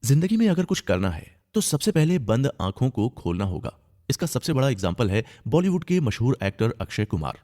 जिंदगी में अगर कुछ करना है तो सबसे पहले बंद आंखों को खोलना होगा। इसका सबसे बड़ा एग्जाम्पल है बॉलीवुड के मशहूर एक्टर अक्षय कुमार।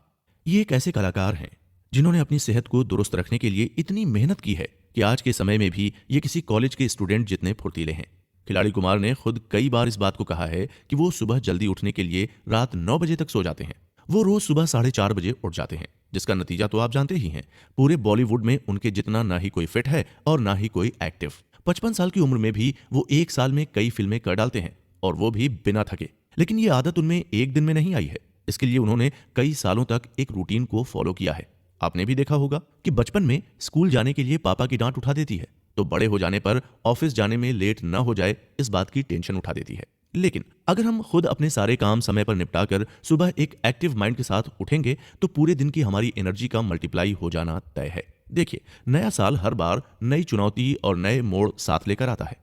ये एक ऐसे कलाकार हैं जिन्होंने अपनी सेहत को दुरुस्त रखने के लिए इतनी मेहनत की है कि आज के समय में भी ये किसी कॉलेज के स्टूडेंट जितने फुर्तीले हैं। खिलाड़ी कुमार ने खुद कई बार इस बात को कहा है कि वो सुबह जल्दी उठने के लिए रात 9 बजे तक सो जाते हैं। वो रोज सुबह 4:30 बजे उठ जाते हैं, जिसका नतीजा तो आप जानते ही हैं। पूरे बॉलीवुड में उनके जितना ना ही कोई फिट है और ना ही कोई एक्टिव। 55 साल की उम्र में भी वो एक साल में कई फिल्में कर डालते हैं, और वो भी बिना थके। लेकिन ये आदत उनमें एक दिन में नहीं आई है। इसके लिए उन्होंने कई सालों तक एक रूटीन को फॉलो किया है। आपने भी देखा होगा कि बचपन में स्कूल जाने के लिए पापा की डांट उठा देती है, तो बड़े हो जाने पर ऑफिस जाने में लेट न हो जाए इस बात की टेंशन उठा देती है। लेकिन अगर हम खुद अपने सारे काम समय पर निपटाकर सुबह एक एक्टिव माइंड के साथ उठेंगे तो पूरे दिन की हमारी एनर्जी का मल्टीप्लाई हो जाना तय है। देखिए, नया साल हर बार नई चुनौती और नए मोड़ साथ लेकर आता है।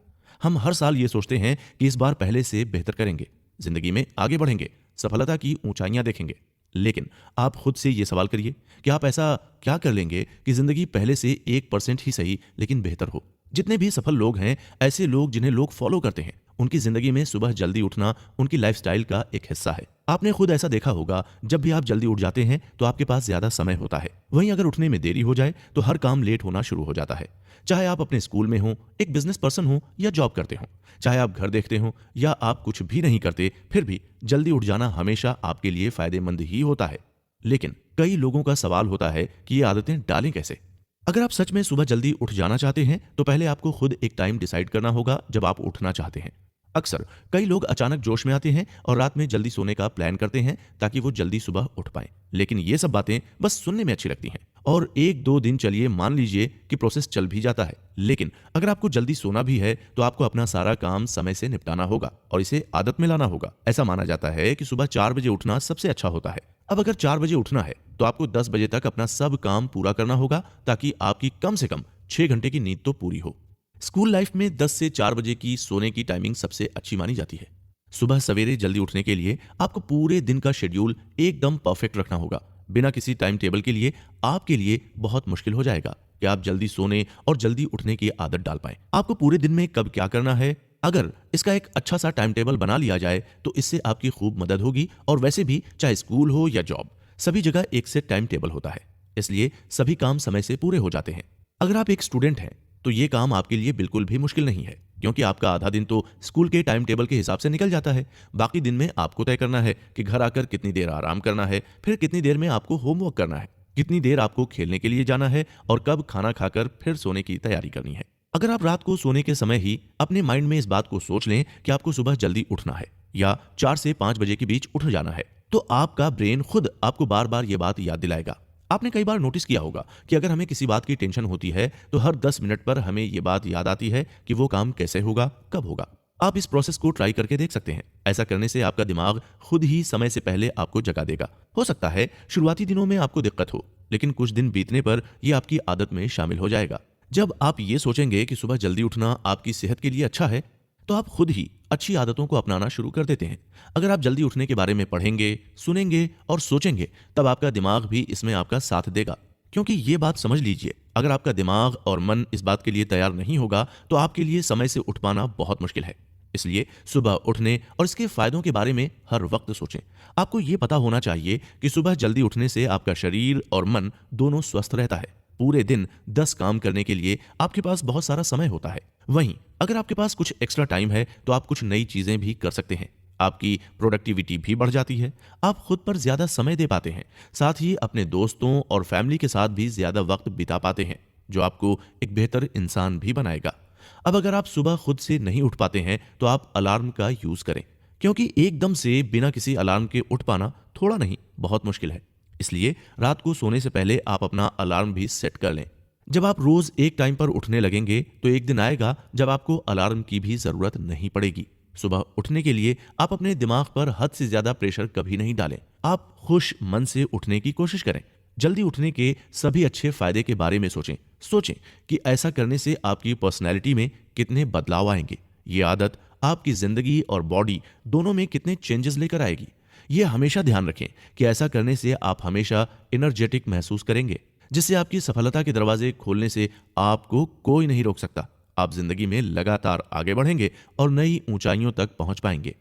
हम हर साल ये सोचते हैं कि इस बार पहले से बेहतर करेंगे, जिंदगी में आगे बढ़ेंगे, सफलता की ऊंचाइयां देखेंगे। लेकिन आप खुद से ये सवाल करिए कि आप ऐसा क्या कर लेंगे कि जिंदगी पहले से 1% ही सही लेकिन बेहतर हो। जितने भी सफल लोग हैं, ऐसे लोग जिन्हें लोग फॉलो करते हैं, उनकी जिंदगी में सुबह जल्दी उठना उनकी लाइफस्टाइल का एक हिस्सा है। आपने खुद ऐसा देखा होगा, जब भी आप जल्दी उठ जाते हैं तो आपके पास ज्यादा समय होता है। वहीं अगर उठने में देरी हो जाए तो हर काम लेट होना शुरू हो जाता है। चाहे आप अपने स्कूल में हो, एक बिजनेस पर्सन हो या जॉब करते हो, चाहे आप घर देखते हो या आप कुछ भी नहीं करते, फिर भी जल्दी उठ जाना हमेशा आपके लिए फायदेमंद ही होता है। लेकिन कई लोगों का सवाल होता है कि ये आदतें डालें कैसे। अगर आप सच में सुबह जल्दी उठ जाना चाहते हैं तो पहले आपको खुद एक टाइम डिसाइड करना होगा जब आप उठना चाहते हैं। अक्सर कई लोग अचानक जोश में आते हैं और रात में जल्दी सोने का प्लान करते हैं ताकि वो जल्दी सुबह उठ पाएं। लेकिन ये सब बातें बस सुनने में अच्छी लगती हैं और एक दो दिन चलिए मान लीजिए कि प्रोसेस चल भी जाता है। लेकिन अगर आपको जल्दी सोना भी है तो आपको अपना सारा काम समय से निपटाना होगा और इसे आदत में लाना होगा। ऐसा माना जाता है कि सुबह 4 बजे उठना सबसे अच्छा होता है। अब अगर 4 बजे उठना है तो आपको 10 बजे तक अपना सब काम पूरा करना होगा ताकि आपकी कम से कम 6 घंटे की नींद तो पूरी हो। स्कूल लाइफ में 10 से 4 बजे की सोने की टाइमिंग सबसे अच्छी मानी जाती है। सुबह सवेरे जल्दी उठने के लिए आपको पूरे दिन का शेड्यूल एकदम परफेक्ट रखना होगा। बिना किसी टाइम टेबल के लिए आपके लिए बहुत मुश्किल हो जाएगा कि आप जल्दी सोने और जल्दी उठने की आदत डाल पाएं। आपको पूरे दिन में कब क्या करना है, अगर इसका एक अच्छा सा टाइम टेबल बना लिया जाए तो इससे आपकी खूब मदद होगी। और वैसे भी चाहे स्कूल हो या जॉब, सभी जगह एक से टाइम टेबल होता है, इसलिए सभी काम समय से पूरे हो जाते हैं। अगर आप एक स्टूडेंट हैं तो ये काम आपके लिए बिल्कुल भी मुश्किल नहीं है, क्योंकि आपका आधा दिन तो स्कूल के टाइम टेबल के हिसाब से निकल जाता है। बाकी दिन में आपको तय करना है कि घर आकर कितनी देर आराम करना है, फिर कितनी देर में आपको होमवर्क करना है, कितनी देर आपको खेलने के लिए जाना है और कब खाना खाकर फिर सोने की तैयारी करनी है। अगर आप रात को सोने के समय ही अपने माइंड में इस बात को सोच लें कि आपको सुबह जल्दी उठना है या 4 से 5 बजे के बीच उठ जाना है, तो आपका ब्रेन खुद आपको बार बार ये बात याद दिलाएगा। आपने कई बार नोटिस किया होगा कि अगर हमें किसी बात की टेंशन होती है तो हर 10 मिनट पर हमें ये बात याद आती है कि वो काम कैसे होगा, कब होगा। आप इस प्रोसेस को ट्राई करके देख सकते हैं। ऐसा करने से आपका दिमाग खुद ही समय से पहले आपको जगा देगा। हो सकता है शुरुआती दिनों में आपको दिक्कत हो, लेकिन कुछ दिन बीतने पर यह आपकी आदत में शामिल हो जाएगा। जब आप ये सोचेंगे कि सुबह जल्दी उठना आपकी सेहत के लिए अच्छा है, तो आप खुद ही अच्छी आदतों को अपनाना शुरू कर देते हैं। अगर आप जल्दी उठने के बारे में पढ़ेंगे, सुनेंगे और सोचेंगे, तब आपका दिमाग भी इसमें आपका साथ देगा। क्योंकि ये बात समझ लीजिए, अगर आपका दिमाग और मन इस बात के लिए तैयार नहीं होगा तो आपके लिए समय से उठ पाना बहुत मुश्किल है। इसलिए सुबह उठने और इसके फायदों के बारे में हर वक्त सोचें। आपको ये पता होना चाहिए कि सुबह जल्दी उठने से आपका शरीर और मन दोनों स्वस्थ रहता है। पूरे दिन 10 काम करने के लिए आपके पास बहुत सारा समय होता है। वहीं अगर आपके पास कुछ एक्स्ट्रा टाइम है तो आप कुछ नई चीजें भी कर सकते हैं। आपकी प्रोडक्टिविटी भी बढ़ जाती है, आप खुद पर ज्यादा समय दे पाते हैं, साथ ही अपने दोस्तों और फैमिली के साथ भी ज्यादा वक्त बिता पाते हैं, जो आपको एक बेहतर इंसान भी बनाएगा। अब अगर आप सुबह खुद से नहीं उठ पाते हैं तो आप अलार्म का यूज करें, क्योंकि एकदम से बिना किसी अलार्म के उठ पाना थोड़ा नहीं बहुत मुश्किल है। इसलिए रात को सोने से पहले आप अपना अलार्म भी सेट कर लें। जब आप रोज एक टाइम पर उठने लगेंगे तो एक दिन आएगा जब आपको अलार्म की भी जरूरत नहीं पड़ेगी। सुबह उठने के लिए आप अपने दिमाग पर हद से ज्यादा प्रेशर कभी नहीं डालें। आप खुश मन से उठने की कोशिश करें। जल्दी उठने के सभी अच्छे फायदे के बारे में सोचें। सोचें कि ऐसा करने से आपकी पर्सनैलिटी में कितने बदलाव आएंगे। ये आदत आपकी जिंदगी और बॉडी दोनों में कितने चेंजेस लेकर आएगी। ये हमेशा ध्यान रखें कि ऐसा करने से आप हमेशा एनर्जेटिक महसूस करेंगे, जिससे आपकी सफलता के दरवाजे खोलने से आपको कोई नहीं रोक सकता। आप जिंदगी में लगातार आगे बढ़ेंगे और नई ऊंचाइयों तक पहुंच पाएंगे।